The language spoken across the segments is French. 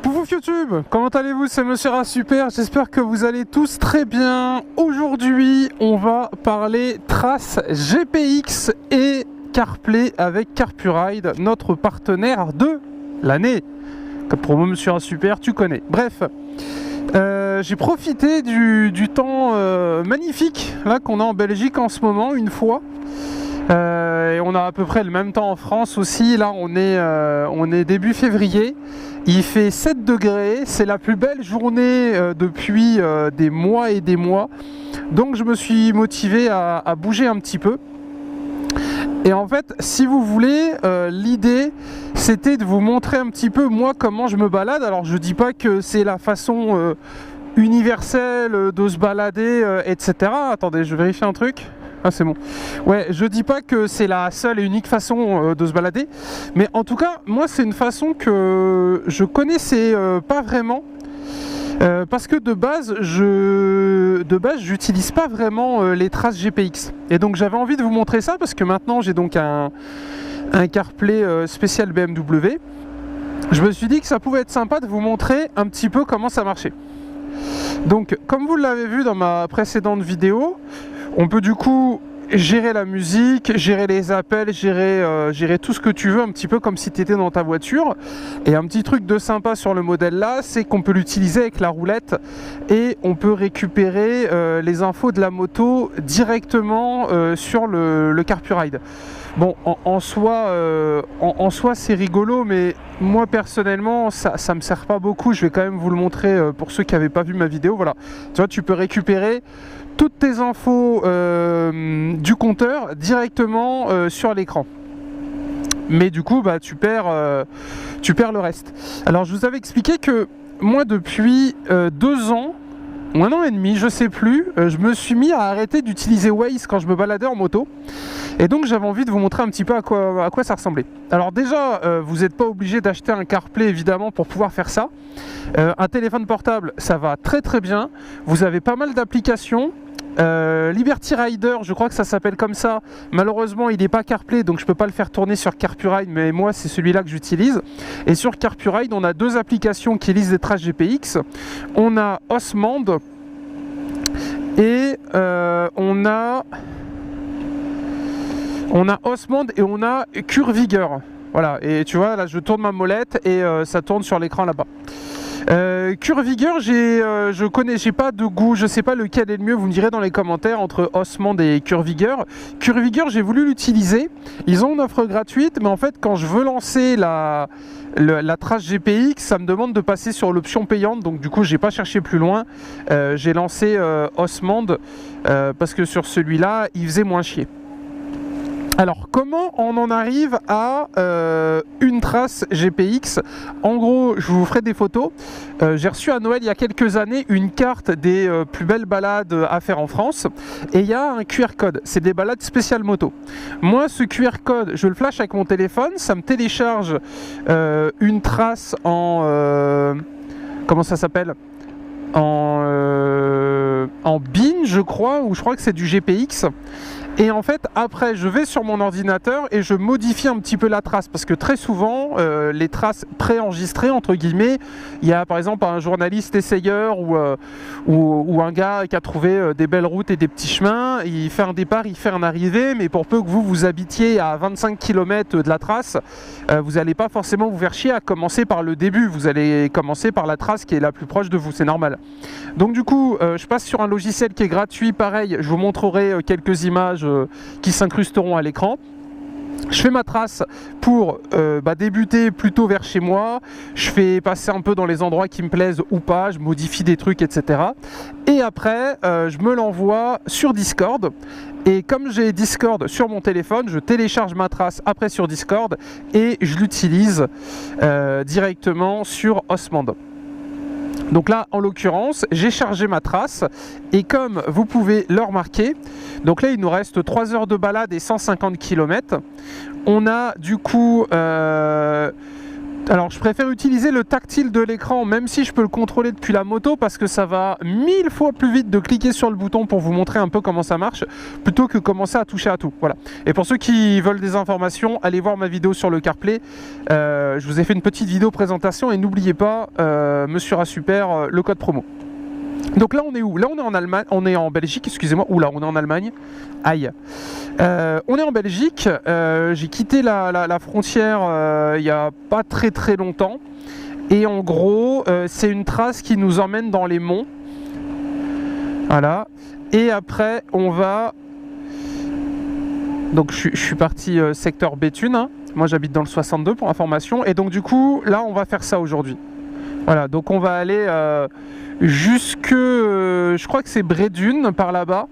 Coucou YouTube, comment allez-vous? C'est Monsieur Ras Super, j'espère que vous allez tous très bien. Aujourd'hui, on va parler traces GPX et CarPlay avec CarPuride, notre partenaire de l'année. Comme promo Monsieur Ras Super, tu connais. Bref, j'ai profité du temps magnifique là qu'on a en Belgique en ce moment, une fois. Et on a à peu près le même temps en France aussi. Là on est début février, il fait 7 degrés, c'est la plus belle journée depuis des mois et des mois. Donc je me suis motivé à bouger un petit peu. Et en fait, si vous voulez, l'idée c'était de vous montrer un petit peu moi comment je me balade. Alors je dis pas que c'est la façon universelle de se balader, etc. Attendez, je vérifie un truc. Ah, c'est bon. Ouais, je dis pas que c'est la seule et unique façon de se balader, mais en tout cas, moi c'est une façon que je connaissais pas vraiment, parce que de base, j'utilise pas vraiment les traces GPX. Et donc j'avais envie de vous montrer ça parce que maintenant j'ai donc un CarPlay spécial BMW. Je me suis dit que ça pouvait être sympa de vous montrer un petit peu comment ça marchait. Donc, comme vous l'avez vu dans ma précédente vidéo, on peut du coup gérer la musique, gérer les appels, gérer tout ce que tu veux, un petit peu comme si tu étais dans ta voiture. Et un petit truc de sympa sur le modèle là, c'est qu'on peut l'utiliser avec la roulette et on peut récupérer les infos de la moto directement sur le CarPuride. Bon, en soi c'est rigolo, mais moi personnellement ça me sert pas beaucoup. Je vais quand même vous le montrer pour ceux qui n'avaient pas vu ma vidéo. Voilà, tu vois, tu peux récupérer toutes tes infos du compteur directement sur l'écran. Mais du coup, bah, tu perds le reste. Alors, je vous avais expliqué que moi, depuis 2 ans, ou 1 an et demi, je sais plus, je me suis mis à arrêter d'utiliser Waze quand je me baladais en moto. Et donc j'avais envie de vous montrer un petit peu à quoi ça ressemblait. Alors déjà, vous n'êtes pas obligé d'acheter un CarPlay évidemment pour pouvoir faire ça. Un téléphone portable, ça va très très bien. Vous avez pas mal d'applications. Liberty Rider, je crois que ça s'appelle comme ça. Malheureusement, il n'est pas CarPlay, donc je peux pas le faire tourner sur CarPuride, mais moi c'est celui-là que j'utilise. Et sur CarPuride, on a 2 applications qui lisent des traces GPX. On a Osmand et on a Osmand et on a Curvigger. Voilà, et tu vois, là je tourne ma molette et ça tourne sur l'écran là-bas. Curvigger, j'ai pas de goût, je sais pas lequel est le mieux, vous me direz dans les commentaires entre Osmand et Curvigger. Curvigger, j'ai voulu l'utiliser, ils ont une offre gratuite, mais en fait quand je veux lancer la trace GPX, ça me demande de passer sur l'option payante, donc du coup j'ai pas cherché plus loin, j'ai lancé Osmand parce que sur celui-là, il faisait moins chier. Alors, comment on en arrive à une trace GPX? En gros, je vous ferai des photos. J'ai reçu à Noël il y a quelques années une carte des plus belles balades à faire en France. Et il y a un QR code. C'est des balades spéciales moto. Moi, ce QR code, je le flash avec mon téléphone. Ça me télécharge une trace en... comment ça s'appelle? En BIN, je crois, ou je crois que c'est du GPX. Et en fait, après, je vais sur mon ordinateur et je modifie un petit peu la trace. Parce que très souvent, les traces préenregistrées, entre guillemets, il y a par exemple un journaliste essayeur ou un gars qui a trouvé des belles routes et des petits chemins. Il fait un départ, il fait un arrivée, mais pour peu que vous habitiez à 25 km de la trace, vous n'allez pas forcément vous faire chier à commencer par le début. Vous allez commencer par la trace qui est la plus proche de vous, c'est normal. Donc du coup, je passe sur un logiciel qui est gratuit, pareil, je vous montrerai quelques images qui s'incrusteront à l'écran. Je fais ma trace pour débuter plutôt vers chez moi. Je fais passer un peu dans les endroits qui me plaisent ou pas. Je modifie des trucs, etc. Et après, je me l'envoie sur Discord. Et comme j'ai Discord sur mon téléphone, je télécharge ma trace après sur Discord et je l'utilise directement sur Osmand. Donc là, en l'occurrence, j'ai chargé ma trace et comme vous pouvez le remarquer, donc là il nous reste 3 heures de balade et 150 km. On a du coup Alors je préfère utiliser le tactile de l'écran, même si je peux le contrôler depuis la moto, parce que ça va 1000 fois plus vite de cliquer sur le bouton pour vous montrer un peu comment ça marche, plutôt que commencer à toucher à tout. Voilà. Et pour ceux qui veulent des informations, allez voir ma vidéo sur le CarPlay. Je vous ai fait une petite vidéo présentation et n'oubliez pas, Monsieur Super, le code promo. Donc là on est où? Là on est en Allemagne, on est en Belgique, excusez-moi. Oula, on est en Allemagne. Aïe. On est en Belgique. J'ai quitté la frontière il n'y a pas très longtemps. Et en gros, c'est une trace qui nous emmène dans les monts. Voilà. Et après, on va... Donc je suis parti secteur Béthune. Hein. Moi j'habite dans le 62 pour information. Et donc du coup, là on va faire ça aujourd'hui. Voilà, donc on va aller jusque, je crois que c'est Bredune par là-bas.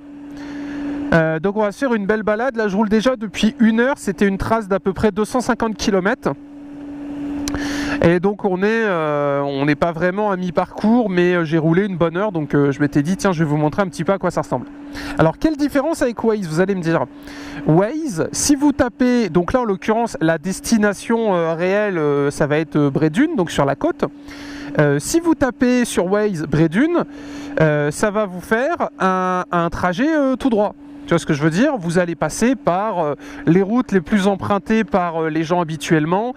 Donc on va se faire une belle balade. Là je roule déjà depuis 1 heure, c'était une trace d'à peu près 250 km. Et donc on n'est pas vraiment à mi-parcours, mais j'ai roulé une bonne heure, donc je m'étais dit tiens je vais vous montrer un petit peu à quoi ça ressemble. Alors quelle différence avec Waze, vous allez me dire. Waze, si vous tapez, donc là en l'occurrence la destination réelle ça va être Bredune, donc sur la côte. Si vous tapez sur Waze Bredune, ça va vous faire un trajet tout droit. Tu vois ce que je veux dire? Vous allez passer par les routes les plus empruntées par les gens habituellement.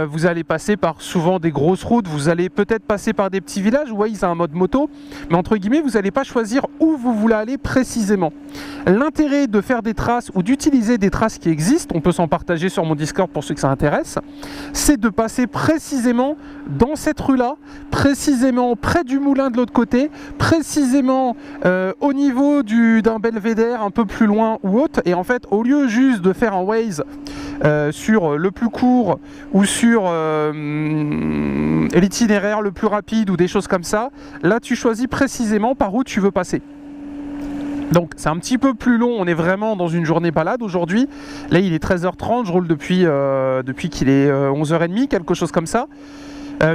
Vous allez passer par souvent des grosses routes. Vous allez peut-être passer par des petits villages. Waze a un mode moto. Mais entre guillemets, vous n'allez pas choisir où vous voulez aller précisément. L'intérêt de faire des traces ou d'utiliser des traces qui existent, on peut s'en partager sur mon Discord pour ceux que ça intéresse, c'est de passer précisément dans cette rue-là, précisément près du moulin de l'autre côté, précisément au niveau d'un belvédère un peu plus loin ou autre. Et en fait, au lieu juste de faire un Waze sur le plus court ou sur l'itinéraire le plus rapide ou des choses comme ça, là tu choisis précisément par où tu veux passer. Donc c'est un petit peu plus long, on est vraiment dans une journée balade aujourd'hui. Là il est 13h30, je roule depuis qu'il est 11h30, quelque chose comme ça.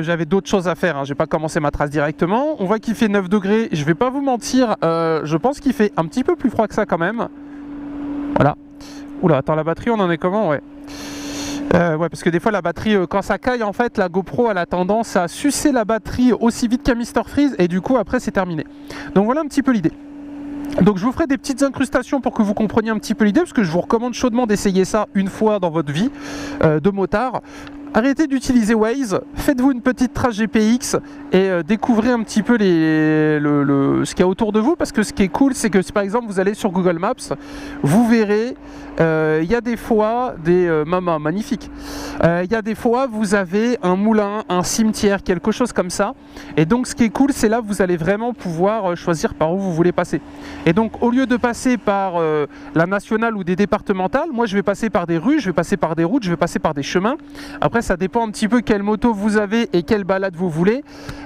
J'avais d'autres choses à faire, hein. J'ai pas commencé ma trace directement. On voit qu'il fait 9 degrés, je vais pas vous mentir, je pense qu'il fait un petit peu plus froid que ça quand même. Voilà. Oula, attends, la batterie on en est comment? Ouais. Ouais, parce que des fois la batterie, quand ça caille en fait, la GoPro elle a tendance à sucer la batterie aussi vite qu'un Mr Freeze et du coup après c'est terminé. Donc voilà un petit peu l'idée. Donc je vous ferai des petites incrustations pour que vous compreniez un petit peu l'idée, parce que je vous recommande chaudement d'essayer ça une fois dans votre vie de motard. Arrêtez d'utiliser Waze, faites-vous une petite trace GPX et découvrez un petit peu ce qu'il y a autour de vous, parce que ce qui est cool c'est que si par exemple vous allez sur Google Maps, vous verrez il y a des fois des mamas magnifiques, il y a des fois vous avez un moulin, un cimetière, quelque chose comme ça, et donc ce qui est cool c'est là vous allez vraiment pouvoir choisir par où vous voulez passer. Et donc au lieu de passer par la nationale ou des départementales, moi je vais passer par des rues, je vais passer par des routes, je vais passer par des chemins. Après ça dépend un petit peu quelle moto vous avez et quelle balade vous voulez.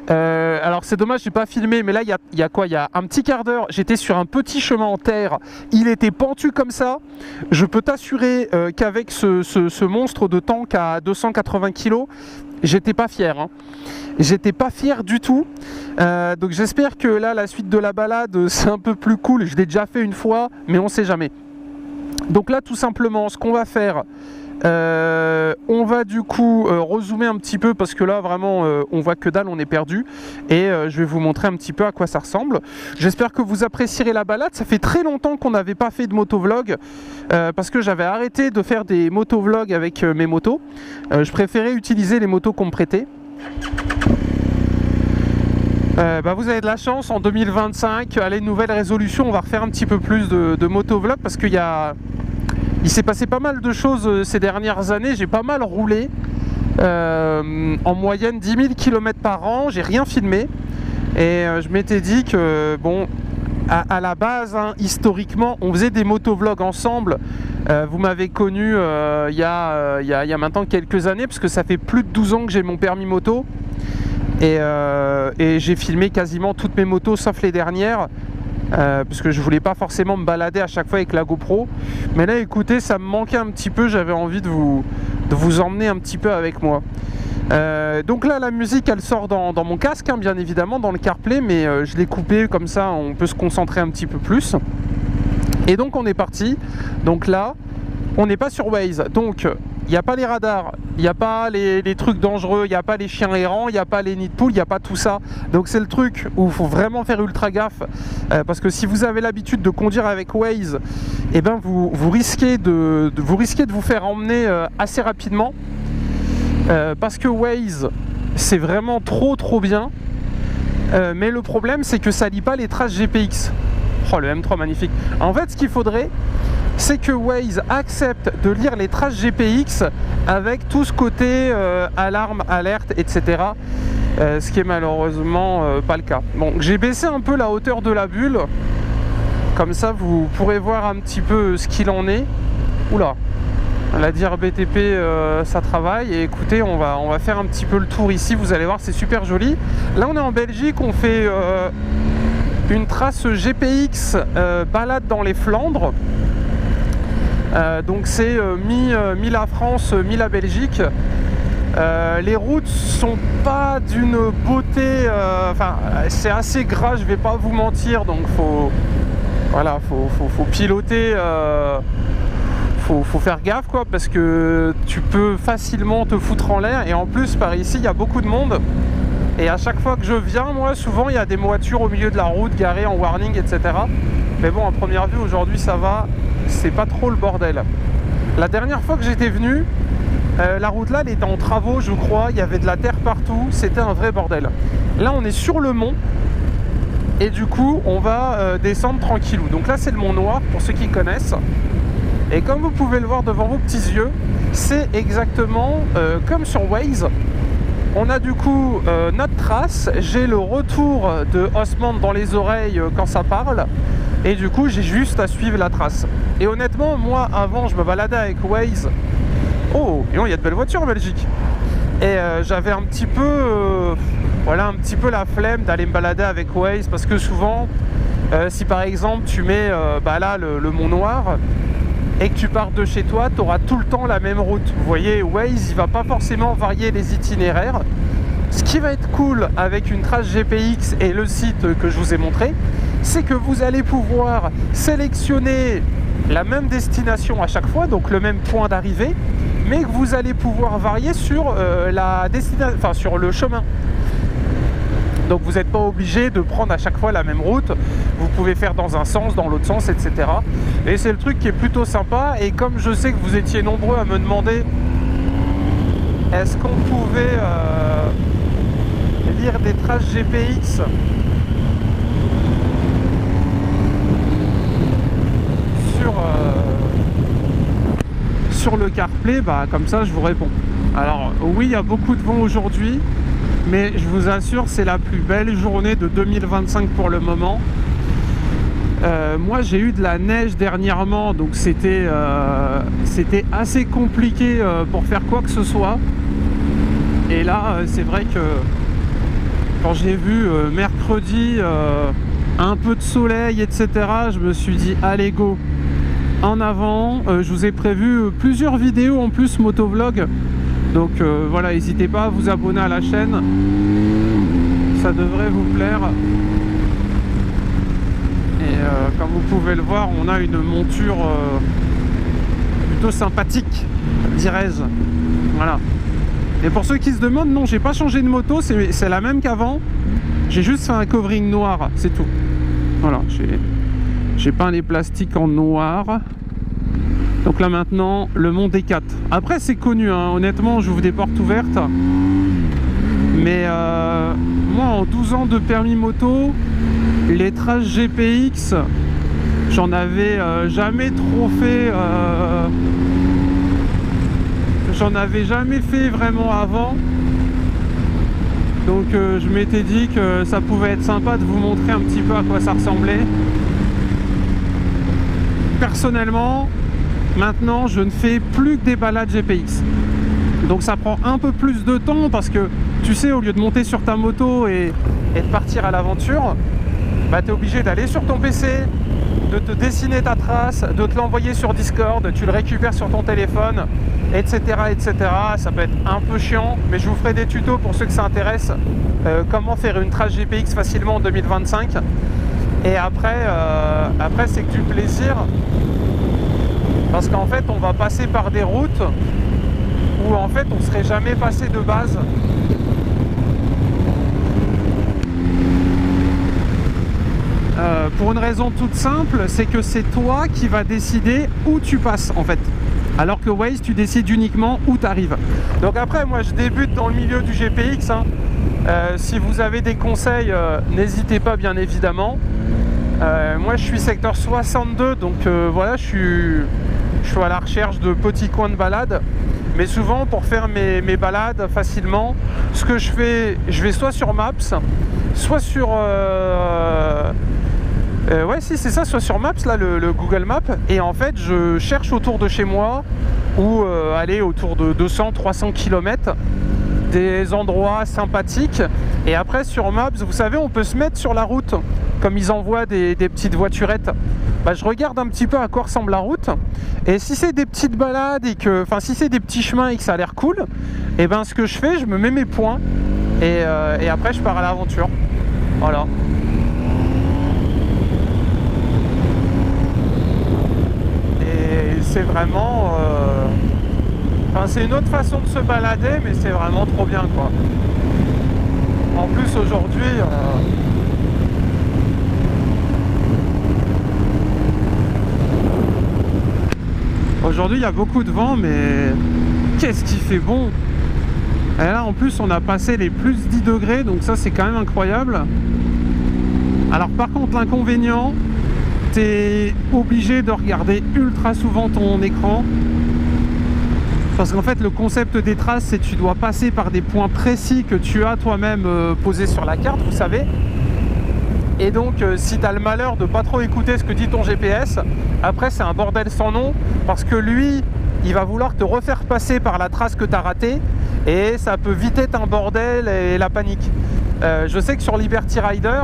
Alors c'est dommage j'ai pas filmé, mais là il y a quoi, il y a un petit quart d'heure j'étais sur un petit chemin en terre, il était pentu comme ça. Je peux t'assurer qu'avec ce monstre de tank à 280 kg, j'étais pas fier, hein. J'étais pas fier du tout. Donc j'espère que là la suite de la balade c'est un peu plus cool. Je l'ai déjà fait une fois, mais on sait jamais. Donc là tout simplement ce qu'on va faire, on va du coup rezoomer un petit peu, parce que là vraiment on voit que dalle, on est perdu, et je vais vous montrer un petit peu à quoi ça ressemble. J'espère que vous apprécierez la balade. Ça fait très longtemps qu'on n'avait pas fait de motovlog, parce que j'avais arrêté de faire des motovlogs avec mes motos. Je préférais utiliser les motos qu'on me prêtait. Vous avez de la chance, en 2025, allez, nouvelle résolution, on va refaire un petit peu plus de motovlog, parce qu'il il s'est passé pas mal de choses ces dernières années. J'ai pas mal roulé, en moyenne 10 000 km par an, j'ai rien filmé, et je m'étais dit que bon, à la base, hein, historiquement on faisait des motovlogs ensemble. Vous m'avez connu il y a maintenant quelques années, parce que ça fait plus de 12 ans que j'ai mon permis moto, et j'ai filmé quasiment toutes mes motos sauf les dernières, parce que je voulais pas forcément me balader à chaque fois avec la GoPro. Mais là écoutez, ça me manquait un petit peu, j'avais envie de vous emmener un petit peu avec moi. Donc là la musique elle sort dans mon casque, hein, bien évidemment dans le CarPlay, mais je l'ai coupé comme ça on peut se concentrer un petit peu plus. Et donc on est parti. Donc là on n'est pas sur Waze, donc il n'y a pas les radars, il n'y a pas les trucs dangereux, il n'y a pas les chiens errants, il n'y a pas les nids de poules, il n'y a pas tout ça. Donc c'est le truc où il faut vraiment faire ultra gaffe, parce que si vous avez l'habitude de conduire avec Waze, eh ben vous risquez de vous faire emmener assez rapidement, parce que Waze, c'est vraiment trop bien, mais le problème c'est que ça lit pas les traces GPX. Oh, le M3 magnifique. En fait, ce qu'il faudrait, c'est que Waze accepte de lire les traces GPX avec tout ce côté alarme, alerte, etc. Ce qui est malheureusement pas le cas. Bon, j'ai baissé un peu la hauteur de la bulle, comme ça vous pourrez voir un petit peu ce qu'il en est. Oula, la dire BTP ça travaille. Et écoutez, on va faire un petit peu le tour ici, vous allez voir, c'est super joli. Là on est en Belgique, on fait une trace GPX balade dans les Flandres. Donc c'est mi-la France, mi-la Belgique. Les routes sont pas d'une beauté, enfin c'est assez gras, je vais pas vous mentir, donc faut piloter, faut faire gaffe quoi, parce que tu peux facilement te foutre en l'air. Et en plus par ici il y a beaucoup de monde. Et à chaque fois que je viens, moi, souvent, il y a des voitures au milieu de la route, garées en warning, etc. Mais bon, à première vue, aujourd'hui, ça va. C'est pas trop le bordel. La dernière fois que j'étais venu, la route là, elle était en travaux, je crois. Il y avait de la terre partout. C'était un vrai bordel. Là, on est sur le mont. Et du coup, on va descendre tranquillou. Donc là, c'est le Mont Noir, pour ceux qui connaissent. Et comme vous pouvez le voir devant vos petits yeux, c'est exactement comme sur Waze. On a du coup notre trace, j'ai le retour de Osmond dans les oreilles quand ça parle, et du coup j'ai juste à suivre la trace. Et honnêtement, moi avant je me baladais avec Waze. Oh, et il y a de belles voitures en Belgique. Et j'avais un petit peu la flemme d'aller me balader avec Waze, parce que souvent, si par exemple tu mets là le Mont Noir, et que tu pars de chez toi, tu auras tout le temps la même route. Vous voyez, Waze, il va pas forcément varier les itinéraires. Ce qui va être cool avec une trace GPX et le site que je vous ai montré, c'est que vous allez pouvoir sélectionner la même destination à chaque fois, donc le même point d'arrivée, mais que vous allez pouvoir varier sur la destination, enfin sur le chemin. Donc vous n'êtes pas obligé de prendre à chaque fois la même route. Vous pouvez faire dans un sens, dans l'autre sens, etc. Et c'est le truc qui est plutôt sympa. Et comme je sais que vous étiez nombreux à me demander est-ce qu'on pouvait lire des traces GPX sur le CarPlay, comme ça je vous réponds. Alors oui, il y a beaucoup de vent aujourd'hui, mais je vous assure, c'est la plus belle journée de 2025 pour le moment. Moi, j'ai eu de la neige dernièrement, donc c'était assez compliqué pour faire quoi que ce soit. Et là, c'est vrai que quand j'ai vu mercredi un peu de soleil, etc., je me suis dit, allez go, en avant. Je vous ai prévu plusieurs vidéos en plus motovlog. Donc voilà, n'hésitez pas à vous abonner à la chaîne, ça devrait vous plaire. Et comme vous pouvez le voir, on a une monture plutôt sympathique, dirais-je. Voilà. Et pour ceux qui se demandent, non, j'ai pas changé de moto, c'est la même qu'avant. J'ai juste fait un covering noir, c'est tout. Voilà, j'ai peint les plastiques en noir. Donc là maintenant, le Mont D4. Après c'est connu, hein. Honnêtement, j'ouvre des portes ouvertes. Mais moi en 12 ans de permis moto, les traces GPX, j'en avais jamais trop fait. J'en avais jamais fait vraiment avant. Donc je m'étais dit que ça pouvait être sympa de vous montrer un petit peu à quoi ça ressemblait. Personnellement, maintenant, je ne fais plus que des balades GPX. Donc ça prend un peu plus de temps parce que, tu sais, au lieu de monter sur ta moto et de partir à l'aventure, tu es obligé d'aller sur ton PC, de te dessiner ta trace, de te l'envoyer sur Discord, tu le récupères sur ton téléphone, etc., etc. Ça peut être un peu chiant, mais je vous ferai des tutos pour ceux que ça intéresse. Comment faire une trace GPX facilement en 2025. Et après c'est que du plaisir. Parce qu'en fait, on va passer par des routes où en fait on serait jamais passé de base. Pour une raison toute simple, c'est que c'est toi qui vas décider où tu passes en fait. Alors que Waze, tu décides uniquement où tu arrives. Donc après, moi je débute dans le milieu du GPX. Hein. Si vous avez des conseils, n'hésitez pas bien évidemment. Moi je suis secteur 62, donc voilà, je suis à la recherche de petits coins de balade. Mais souvent pour faire mes balades facilement, ce que je fais, je vais soit sur Maps, soit sur... ouais si c'est ça, soit sur Maps, là le Google Maps. Et en fait je cherche autour de chez moi, ou aller autour de 200-300 km, des endroits sympathiques. Et après sur Maps, vous savez, on peut se mettre sur la route, comme ils envoient des petites voiturettes. Bah, je regarde un petit peu à quoi ressemble la route, et si c'est des petites balades et que, enfin si c'est des petits chemins et que ça a l'air cool, et ben ce que je fais, je me mets mes points et après je pars à l'aventure. Voilà. Et c'est vraiment, enfin c'est une autre façon de se balader, mais c'est vraiment trop bien quoi. En plus aujourd'hui. Aujourd'hui il y a beaucoup de vent, mais qu'est-ce qui fait bon! Et là en plus on a passé les plus 10 degrés, donc ça c'est quand même incroyable. Alors par contre l'inconvénient, t'es obligé de regarder ultra souvent ton écran. Parce qu'en fait le concept des traces, c'est que tu dois passer par des points précis que tu as toi-même posés sur la carte, vous savez. Et donc si tu as le malheur de pas trop écouter ce que dit ton GPS, après c'est un bordel sans nom, parce que lui il va vouloir te refaire passer par la trace que tu as ratée, et ça peut vite être un bordel et la panique. Je sais que sur Liberty Rider,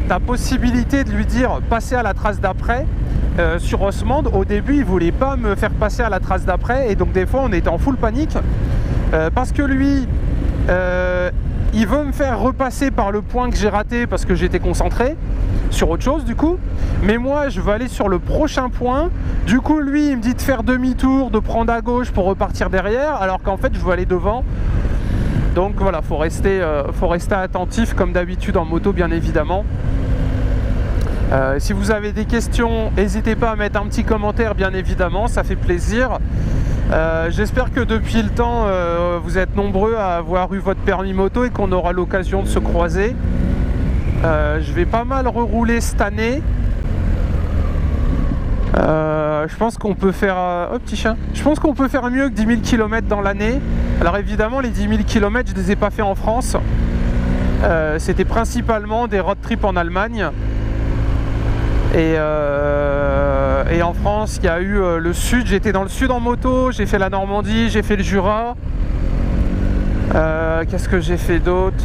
tu as possibilité de lui dire passer à la trace d'après. Sur Osmond, au début il voulait pas me faire passer à la trace d'après, et donc des fois on était en full panique parce que lui il veut me faire repasser par le point que j'ai raté parce que j'étais concentré sur autre chose du coup, mais moi je veux aller sur le prochain point. Du coup lui il me dit de faire demi-tour, de prendre à gauche pour repartir derrière, alors qu'en fait je veux aller devant. Donc voilà, faut rester attentif comme d'habitude en moto bien évidemment. Si vous avez des questions, n'hésitez pas à mettre un petit commentaire bien évidemment, ça fait plaisir. J'espère que depuis le temps vous êtes nombreux à avoir eu votre permis moto et qu'on aura l'occasion de se croiser. Je vais pas mal rerouler cette année. Je pense qu'on peut faire... oh petit chien. Je pense qu'on peut faire mieux que 10 000 km dans l'année. Alors évidemment les 10 000 km je ne les ai pas fait en France. C'était principalement des road trips en Allemagne. Et en France, il y a eu le sud. J'étais dans le sud en moto, j'ai fait la Normandie, j'ai fait le Jura. Qu'est-ce que j'ai fait d'autre?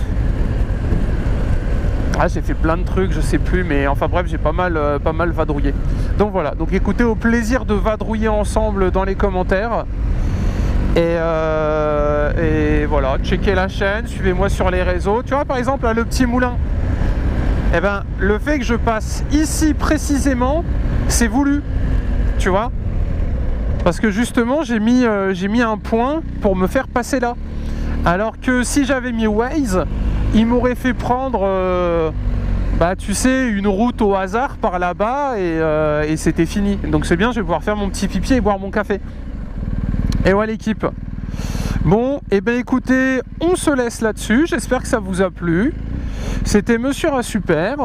Ah, j'ai fait plein de trucs, je sais plus, mais enfin bref, j'ai pas mal vadrouillé. Donc voilà, donc écoutez, au plaisir de vadrouiller ensemble dans les commentaires. Et voilà, checkez la chaîne, suivez-moi sur les réseaux. Tu vois, par exemple, là, le petit moulin. Eh ben, le fait que je passe ici précisément, c'est voulu, tu vois, parce que justement j'ai mis un point pour me faire passer là, alors que si j'avais mis Waze, il m'aurait fait prendre bah tu sais, une route au hasard par là-bas, et c'était fini. Donc c'est bien, je vais pouvoir faire mon petit pipi et boire mon café. Et voilà l'équipe. Bon, et ben écoutez, on se laisse là-dessus, j'espère que ça vous a plu. C'était Monsieur Rasuper,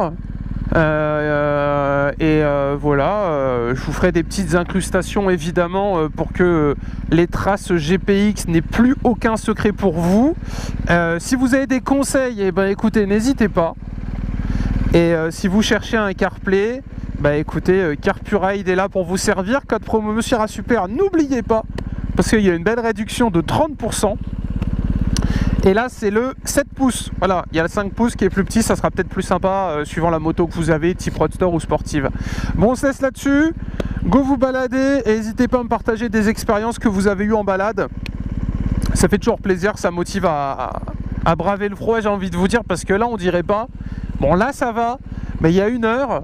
voilà, je vous ferai des petites incrustations évidemment pour que les traces GPX n'aient plus aucun secret pour vous. Si vous avez des conseils, eh ben, écoutez, n'hésitez pas. Et si vous cherchez un CarPlay, bah écoutez, CarPuride est là pour vous servir. Code promo Monsieur Rasuper, n'oubliez pas, parce qu'il y a une belle réduction de 30%. Et là c'est le 7 pouces, voilà, il y a le 5 pouces qui est plus petit, ça sera peut-être plus sympa suivant la moto que vous avez, type roadster ou sportive. Bon, on se laisse là-dessus, go vous balader, et n'hésitez pas à me partager des expériences que vous avez eues en balade. Ça fait toujours plaisir, ça motive à braver le froid, j'ai envie de vous dire, parce que là on dirait pas, bon là ça va, mais il y a une heure,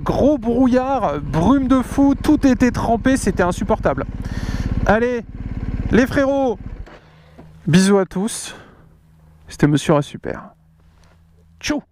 gros brouillard, brume de fou, tout était trempé, c'était insupportable. Allez, les frérots, Bisous à tous. C'était Monsieur A Super. Tchou.